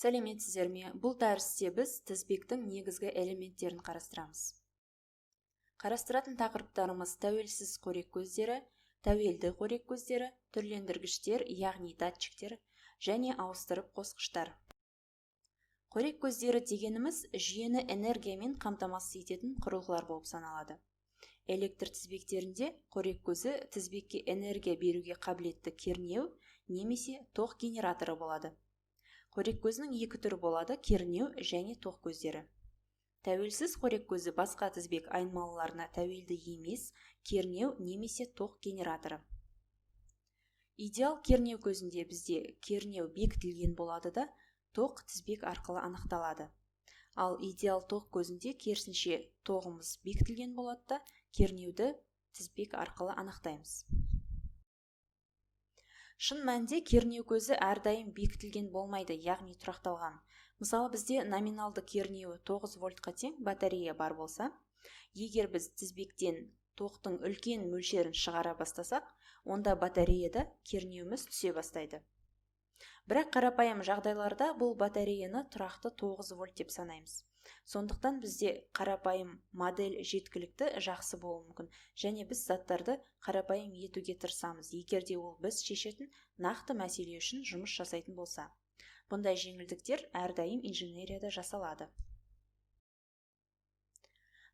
Сәлеметсіздер ме? Бұл дәрісте біз тізбектің негізгі элементтерін қарастырамыз. Қарастыратын тақырыптарымыз тәуелсіз қорек көздері, тәуелді қорек көздері, түрлендіргіштер, яғни датчиктер және ауыстырып қосқыштар. Қорек көздері дегеніміз жүйені энергиямен қамтамасыз ететін құрылғылар болып саналады. Электр тізбектерінде қорек көзі тізбекке энергия беруге қабілетті кернеу немесе тоқ генераторы болады. Қорек көзінің екі түрі болады: кернеу және тоқ көздері. Тәуелсіз қорек көзі басқа тізбек айнымалыларына тәуелді емес, кернеу немесе тоқ генераторы. Идеал кернеу көзінде бізде кернеу бекітілген болады да, тоқ тізбек арқылы анықталады. Ал идеал тоқ көзінде керісінше тоғымыз бекітілген болады да, кернеуді тізбек арқылы анықтаймыз. Шын мәнінде кернеу көзі әрдайым бекітілген болмайды, яғни тұрақталған. Мысалы, бізде номиналды кернеуі 9 вольтқа тең батарея бар болса, егер біз тізбектен тоқтың үлкен мөлшерін шығара бастасақ, онда батареяда кернеуіміз түсе бастайды. Бірақ қарапайым жағдайларда бұл батареяны тұрақты 9 вольт деп санаймыз. Сондықтан бізде қарапайым модель жеткілікті жақсы болуы мүмкін, және біз заттарды қарапайым етуге тырысамыз, егерде ол біз шешетін нақты мәселе үшін жұмыс жасайтын болса. Бұндай жеңілдіктер әрдайым инженерияда жасалады.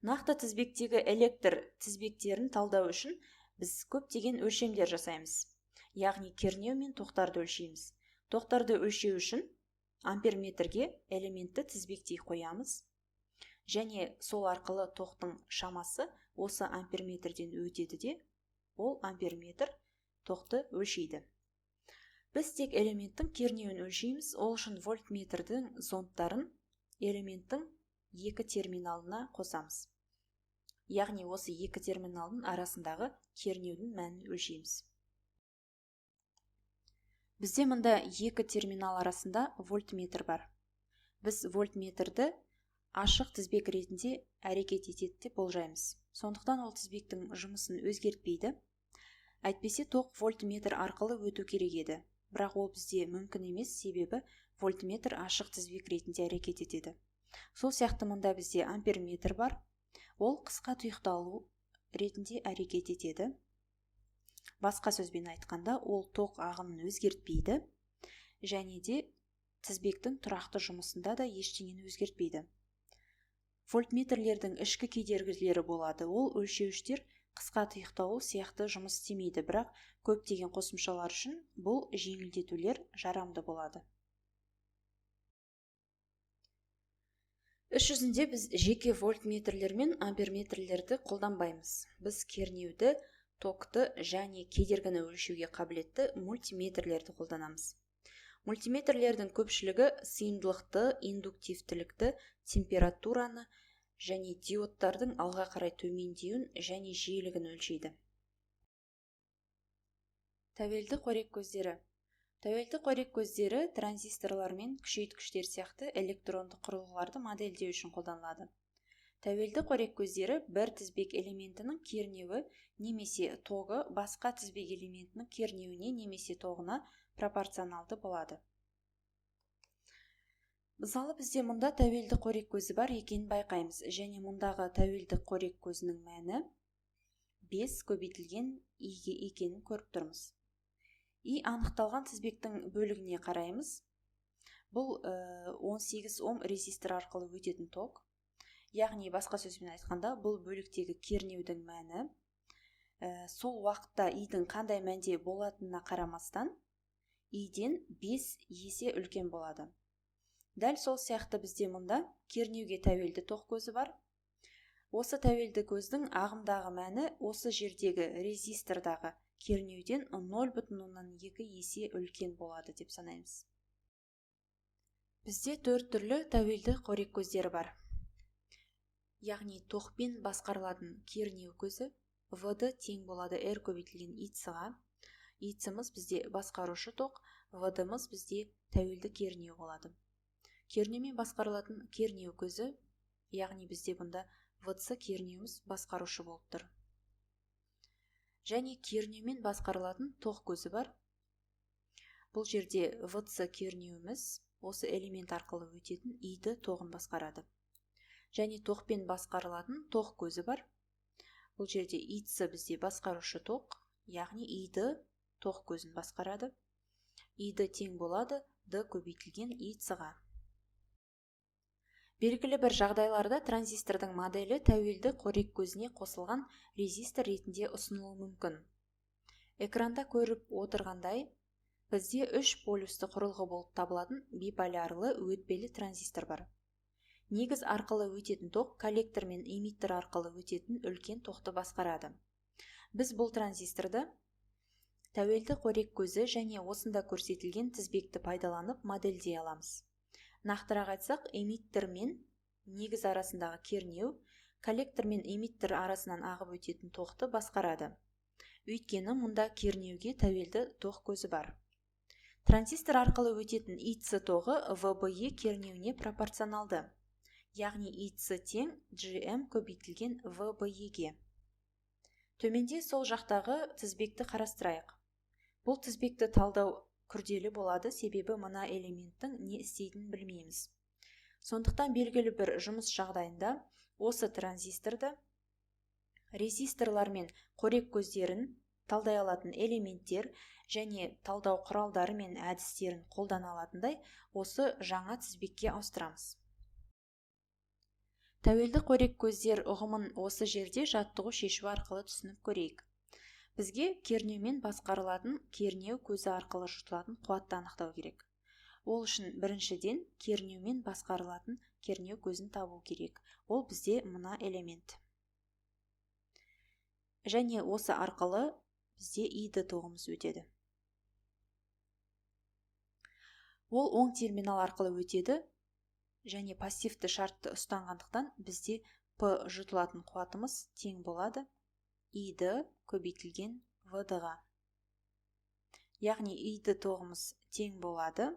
Нақты тізбектегі электр тізбектерін талдау үшін біз көптеген өлшемдер жасаймыз. Яғни кернеу мен тоқтарды өлшейміз. Тоқтарды өлшеу үшін амперметрге элементті тізбектей қоямыз, және сол арқылы тоқтың шамасы осы амперметрден өтеді де, ол амперметр тоқты өлшейді. Біз тек элементтің кернеуін өлшейміз, ол үшін вольтметрдің зондтарын элементтің екі терминалына қосамыз. Яғни осы екі терминалдың арасындағы кернеудің мәнін өлшейміз. Бізде мұнда екі терминал арасында вольтметр бар. Біз вольтметрді ашық тізбек ретінде әрекет етеді деп болжаймыз. Сондықтан ол тізбектің жұмысын өзгертпейді. Әйтпесе тоқ вольтметр арқылы өту керек еді. Бірақ ол бізде мүмкін емес, себебі вольтметр ашық тізбек ретінде әрекет етеді. Сол сияқты мұнда бізде амперметр бар. Ол қысқа тұйықталу ретінде әрекет етеді. Басқа сөзбен айтқанда, ол тоқ ағымын өзгертпейді, және де тізбектің тұрақты жұмысында да ештеңені өзгертпейді. Вольтметрлердің ішкі кедергілері болады. Ол өлшеуіштер қысқа тұйықталу сияқты жұмыс істемейді, бірақ көптеген қосымшалар үшін бұл жеңілдетулер жарамды болады. Іс жүзінде біз жеке вольтметрлер мен амперметрлерді қолданбаймыз. Біз кернеуді, токты және кедергіні өлшеуге қабілетті мультиметрлерді қолданамыз. Мультиметрлердің көпшілігі сыйымдылықты, индуктивтілікті, температураны және диодтардың алға қарай төмендеуін және жиілігін өлшейді. Тәуелді қорек көздері. Тәуелді қорек көздері транзисторлар мен күшейткіштер сияқты электронды құрылғыларды модельдеу үшін қолданылады. Тәуелді қорек көздері бір тізбек элементінің кернеуі немесе тоғы басқа тізбек элементінің кернеуіне немесе тоғына пропорционалды болады. Мысалы, бізде мұнда тәуелді қорек көзі бар екенін байқаймыз, және мұндағы тәуелді қорек көзінің мәні 5 көбейтілген иге екенін көріп тұрмыз. И анықталған тізбектің бөлігіне қараймыз. Бұл 18 ом резистор арқылы өтетін ток. Яғни басқа сөзбен айтқанда, бұл бөліктегі кернеудің мәні сол уақытта идің қандай мәнде болатынына қарамастан иден 5 есе үлкен болады. Дәл сол сияқты бізде мұнда кернеуге тәуелді тоқ көзі бар. Осы тәуелді көздің ағымдағы мәні осы жердегі резистордағы кернеуден 0,2 есе үлкен болады деп санаймыз. Бізде 4 түрлі тәуелді қорек көздері бар. Яғни тоқпен басқарылатын кернеу көзі V-ді тең болады R көбейтілген ИЦ-ға. ИЦ-мыз бізде басқарушы тоқ, V-дымыз бізде тәуелді кернеу болады. Кернеумен басқарылатын кернеу көзі, яғни бізде бұнда VC кернеуіміз басқарушы болып тұр. Және кернеумен басқарылатын тоқ көзі бар. Бұл жерде ВЦ кернеуіміз осы элемент арқылы өтетін иді тоғын басқарады. Және тоқпен басқарылатын тоқ көзі бар. Бұл жерде ИЦ бізде басқарушы тоқ, яғни иді тоқ көзін басқарады. Иді тең болады Д көбейтілген ИЦ-ға. Белгілі бір жағдайларда транзистордың моделі тәуелді қорек көзіне қосылған резистор ретінде ұсынылуы мүмкін. Экранда көріп отырғандай, бізде 3 полюсті құрылғы болып табылатын биполярлы өтпелі транзистор бар. Негіз арқылы өтетін тоқ коллектор мен эмиттер арқылы өтетін үлкен тоқты басқарады. Біз бұл транзисторды тәуелді қорек көзі және осында көрсетілген тізбекті пайдаланып модельдей аламыз. Нақтырақ айтсақ, эмиттер мен негіз арасындағы кернеу коллектор мен эмиттер арасынан ағып өтетін тоқты басқарады. Өйткені мұнда кернеуге тәуелді тоқ көзі бар. Транзистор арқылы өтетін ИЦ тоғы ВБЕ кернеуіне пропорционалды. Яғни ИЦ тең GM көбейтілген ВБЕ-ге. Төменде сол жақтағы тізбекті қарастырайық. Бұл тізбекті талдау күрделі болады, себебі мына элементтің не істейтінін білмейміз. Сондықтан белгілі бір жұмыс жағдайында осы транзисторды резисторлар мен қорек көздерін талдай алатын элементтер және талдау құралдары мен әдістерін қолдана алатындай осы жаңа тізбекке ауыстырамыз. Тәуелді қорек көздер ұғымын осы жерде жаттығу шешу арқылы түсініп көрейік. Бізге кернеумен басқарылатын кернеу көзі арқылы жұтылатын қуатты анықтау керек. Ол үшін біріншіден кернеумен басқарылатын кернеу көзін табу керек. Ол бізде мына элемент. Және осы арқылы бізде иді тоғымыз өтеді. Ол оң терминал арқылы өтеді және пассивті шартты ұстанғандықтан бізде П жұтылатын қуатымыз тең болады иді көбейтілген ВД-ға. Яғни иді тоғымыз тең болады.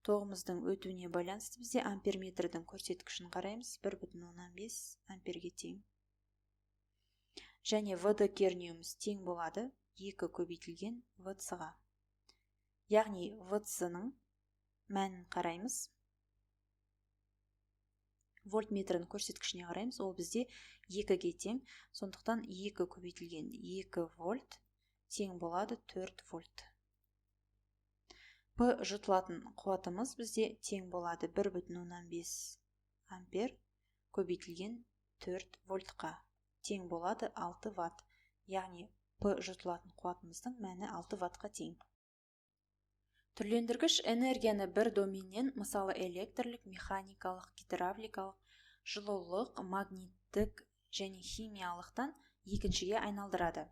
Тоғымыздың өтуіне байланысты бізде амперметрдің көрсеткішін қараймыз, 1,15 амперге тең. Және ВД кернеуіміз тең болады 2 көбейтілген ВЦ-ға. Яғни ВЦ-ның мәнін қараймыз. Вольтметрдің көрсеткішіне қараймыз, ол бізде 2-ге тең, сондықтан 2 көбейтілген 2 вольт тең болады 4 вольт. П жұтылатын қуатымыз бізде тең болады 1,15 ампер көбейтілген 4 вольтқа тең болады 6 ватт. Яғни П жұтылатын қуатымыздың мәні 6 ваттқа тең. Түрлендіргіш энергияны бір доменнен, мысалы электрлік, механикалық, гидравликалық, жылулық, магниттік және химиялықтан екіншіге айналдырады.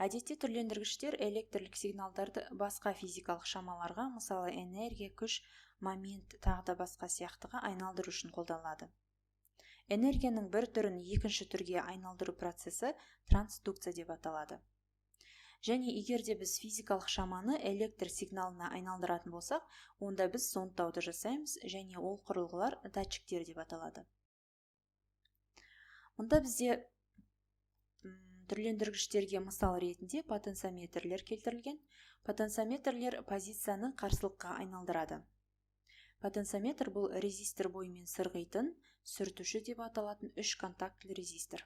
Әдетте түрлендіргіштер электрлік сигналдарды басқа физикалық шамаларға, мысалы энергия, күш, момент, тағы басқа сияқтыға айналдыру үшін қолданылады. Энергияның бір түрін екінші түрге айналдыру процесі трансдукция деп аталады. Және егер де біз физикалық шаманы электр сигналына айналдыратын болсақ, онда біз зондтауды жасаймыз және ол құрылғылар датчиктер деп аталады. Мұнда бізде түрлендіргіштерге мысал ретінде потенциометрлер келтірілген. Потенциометрлер позицияны қарсылыққа айналдырады. Потенциометр бұл резистор бойымен сырғитын, сүртуші деп аталатын 3 контактілі резистор.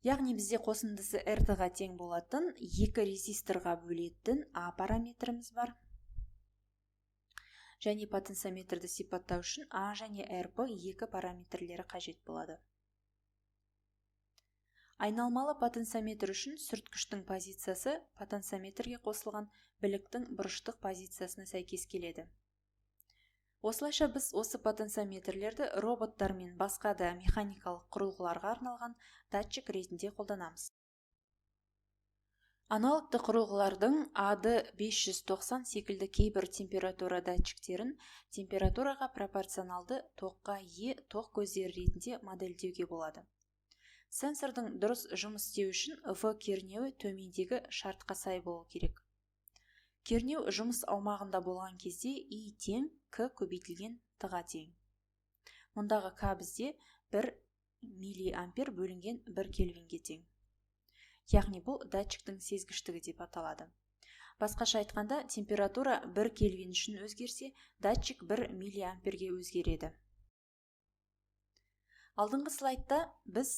Яғни бізде қосындысы RT-ға тең болатын 2 резисторға бөлетін А параметріміз бар. Және потенциометрді сипаттау үшін А және РП 2 параметрлері қажет болады. Айналмалы потенциометр үшін сүрткіштің позициясы потенциометрге қосылған біліктің бұрыштық позициясына сәйкес келеді. Осылайша біз осы потенциометрлерді роботтар мен басқа да механикалық құрылғыларға арналған датчик ретінде қолданамыз. Аналогты құрылғылардың AD590 секілді кейбір температура датчиктерін температураға пропорционалды тоққа ие тоқ көздері ретінде модельдеуге болады. Сенсордың дұрыс жұмыс істеу үшін В кернеуі төмендегі шартқа сай болу керек. Кернеу жұмыс аумағында болған кезде И тең К көбейтілген Т-ға тең. Мұндағы К бізде 1 миллиампер бөлінген 1 кельвинге тең. Яғни бұл датчиктің сезгіштігі деп аталады. Басқаша айтқанда, температура 1 кельвин үшін өзгерсе, датчик 1 миллиамперге өзгереді. Алдыңғы слайдта біз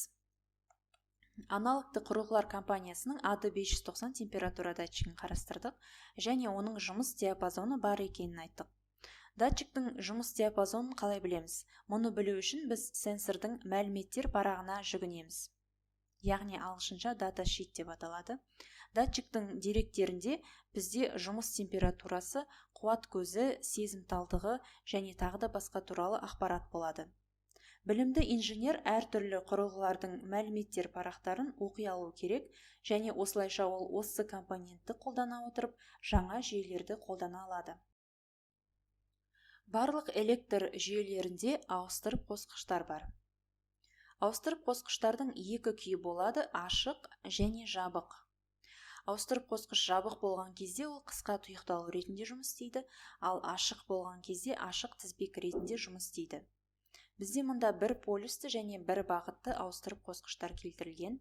аналогты құрылғылар компаниясының AD590 температура датчигін қарастырдық және оның жұмыс диапазоны бар екенін айттық. Датчиктің жұмыс диапазонын қалай білеміз? Мұны білу үшін біз сенсордың мәліметтер парағына жүгінеміз. Яғни ағылшынша дата шит деп аталады. Датчиктің деректерінде бізде жұмыс температурасы, қуат көзі, сезімталдығы және тағы да басқа туралы ақпарат болады. Білімді инженер әртүрлі құрылғылардың мәліметтер парақтарын оқи алу керек және осылайша ол осы компонентті қолдана отырып жаңа жүйелерді қолдана алады. Барлық электр жүйелерінде ауыстырып қосқыштар бар. Ауыстырып қосқыштардың екі күйі болады: ашық және жабық. Ауыстырып қосқыш жабық болған кезде ол қысқа тұйықталу ретінде жұмыс істейді, ал ашық болған кезде ашық тізбек ретінде жұмыс істейді. Бізде мұнда бір полюсті және бір бағытты ауыстырып қосқыштар келтірілген.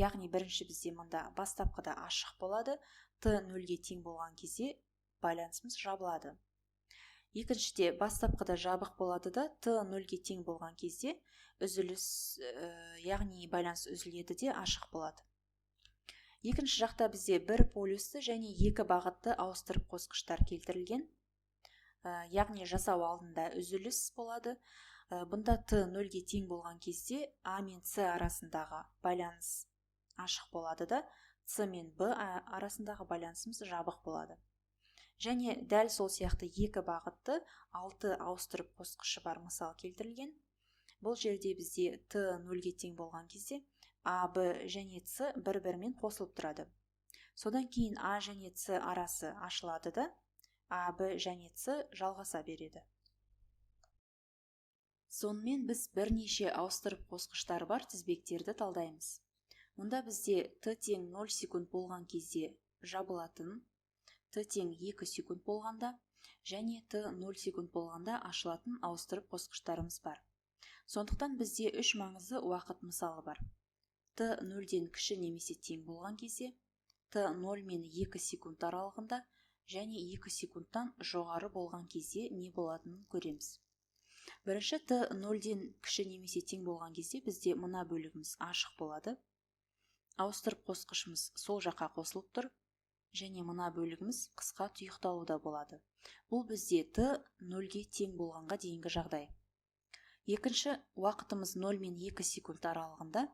Яғни бірінші бізде мұнда бастапқыда ашық болады, Т0-ге тең болған кезде байланысымыз жабылады. Екіншіде бастапқыда жабық болады да, Т0-ге тең болған кезде үзіліс, яғни байланыс үзіледі де ашық болады. Екінші жақта бізде бір полюсті және екі бағытты ауыстырып қосқыштар келтірілген. Яғни жасау алдында үзіліс болады. Бұнда Т0-ге тең болған кезде А мен С арасындағы байланыс ашық болады да, С мен Б арасындағы байланысымыз жабық болады. Және дәл сол сияқты екі бағытты 6 ауыстырып қосқышы бар мысал келтірілген. Бұл жерде бізде Т0-ге тең болған кезде А, Б және С бір-бірімен қосылып тұрады. Содан кейін А және С арасы ашылады да, А, Б және С жалғаса береді. Сонымен біз бірнеше ауыстырып қосқыштар бар тізбектерді талдаймыз. Мұнда бізде Т тең 0 секунд болған кезде жабылатын, Т тең 2 секунд болғанда және Т 0 секунд болғанда ашылатын ауыстырып қосқыштарымыз бар. Сондықтан бізде 3 маңызды уақыт мысалы бар. Т 0-ден кіші немесе тең болған кезде, Т 0 мен 2 секунд аралығында және 2 секундтан жоғары болған кезде не болатынын көреміз. Бірінші Т 0-ден кіші немесе тең болған кезде бізде мына бөлігіміз ашық болады. Ауыстырып қосқышымыз сол жаққа қосылып тұр және мына бөлігіміз қысқа тұйықталуда болады. Бұл бізде Т 0-ге тең болғанға дейінгі жағдай. Екінші уақытымыз 0 мен 2 секунд аралығында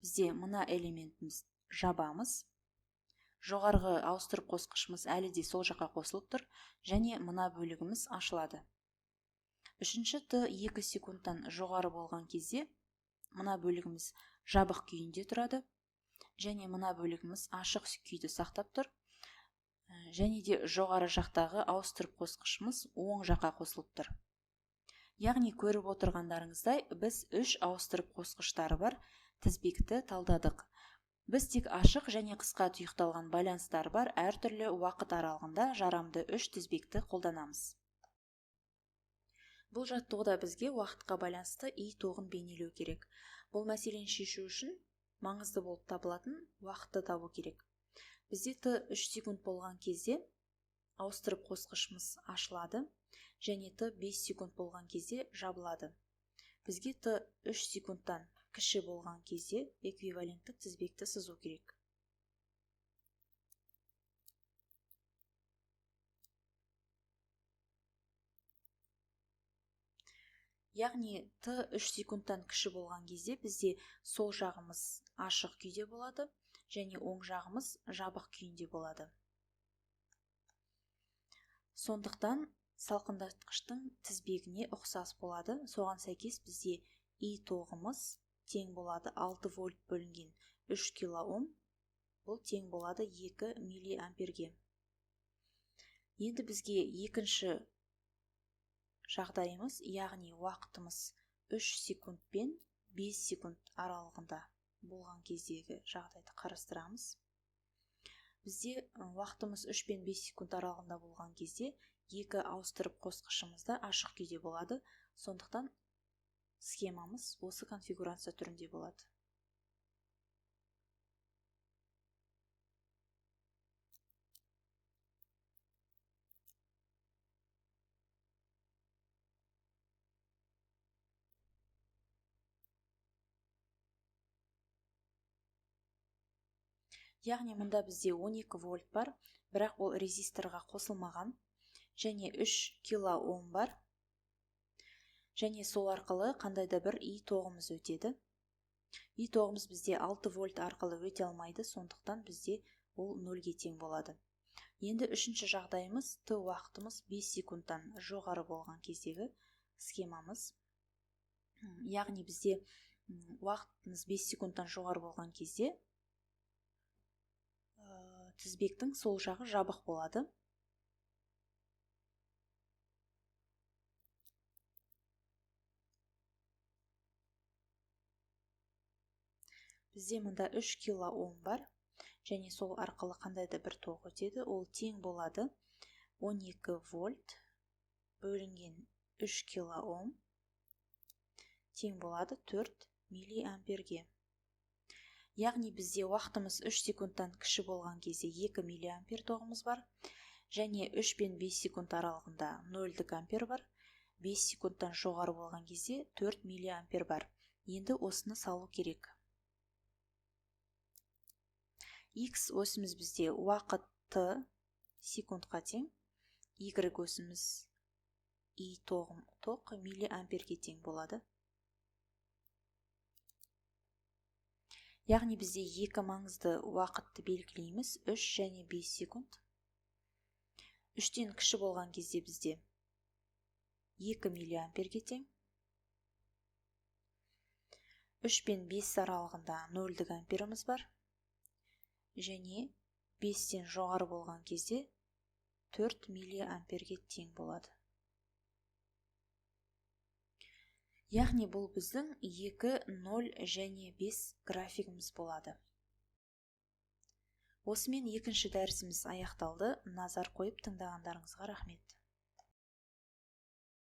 бізде мына элементіміз жабамыз. Жоғарғы ауыстырып қосқышымыз әлі де сол жаққа қосылып тұр және мына бөлігіміз ашылады. Үшінші Т 2 секундтан жоғары болған кезде мына бөлігіміз жабық күйінде тұрады және мына бөлігіміз ашық күйді сақтап тұр және де жоғары жақтағы ауыстырып қосқышымыз оң жаққа қосылып тұр. Яғни көріп отырғандарыңыздай біз 3 ауыстырып қосқыштары бар тізбекті талдадық. Біз тек ашық және қысқа тұйықталған байланыстар бар әртүрлі уақыт аралығында жарамды 3 тізбекті қолданамыз. Бұл жаттығуда бізге уақытқа байланысты И тоғын бейнелеу керек. Бұл мәселені шешу үшін маңызды болып табылатын уақытты табу керек. Бізде Т 3 секунд болған кезде ауыстырып қосқышымыз ашылады және Т 5 секунд болған кезде жабылады. Бізге Т 3 секундтан кіші болған кезде эквиваленттік тізбекті сызу керек. Яғни Т 3 секундтан кіші болған кезде бізде сол жағымыз ашық күйде болады және оң жағымыз жабық күйінде болады. Сондықтан салқындатқыштың тізбегіне ұқсас болады. Соған сәйкес бізде И тоғымыз тең болады 6 вольт бөлінген 3 килоом. Бұл тең болады 2 миллиамперге. Енді бізге екінші жағдайымыз, яғни уақытымыз 3 секунд пен 5 секунд аралығында болған кездегі жағдайды қарастырамыз. Бізде уақытымыз 3 пен 5 секунд аралығында болған кезде екі ауыстырып қосқышымызда ашық күйде болады. Сондықтан схемамыз осы конфигурация түрінде болады. Яғни мұнда бізде 12 вольт бар, бірақ ол резисторға қосылмаған, және 3 кило ом бар, және сол арқылы қандайда бір И тоғымыз өтеді. И тоғымыз бізде 6 вольт арқылы өте алмайды, сондықтан бізде ол 0-ге тең болады. Енді үшінші жағдайымыз Т уақытымыз 5 секундтан жоғары болған кездегі схемамыз. Яғни бізде уақытымыз 5 секундтан жоғары болған кезде тізбектің сол жағы жабық болады. Бізде мұнда 3 кило ом бар, және сол арқылы қандайда бір тоқ өтеді. Ол тең болады 12 вольт бөлінген 3 кило ом тең болады 4 миллиамперге. Яғни бізде уақытымыз 3 секундтан кіші болған кезде 2 миллиампер тоғымыз бар, және 3 пен 5 секунд аралығында 0 ампер бар. 5 секундтан жоғары болған кезде 4 миллиампер бар. Енді осыны салу керек. X осымыз бізде уақыт Т секундқа тең, Y осымыз И тоқ миллиамперге тең болады. Яғни бізде екі маңызды уақытты белгілейміз, 3 және 5 секунд. 3-тен кіші болған кезде бізде 2 миллиамперге тең. 3 пен 5 аралығында 0 амперіміз бар. Және 5-тен жоғары болған кезде 4 миллиамперге тең болады. Яғни бұл біздің 2, 0 және 5 графигіміз болады. Осымен екінші дәрісіміз аяқталды. Назар қойып тыңдағандарыңызға рахмет.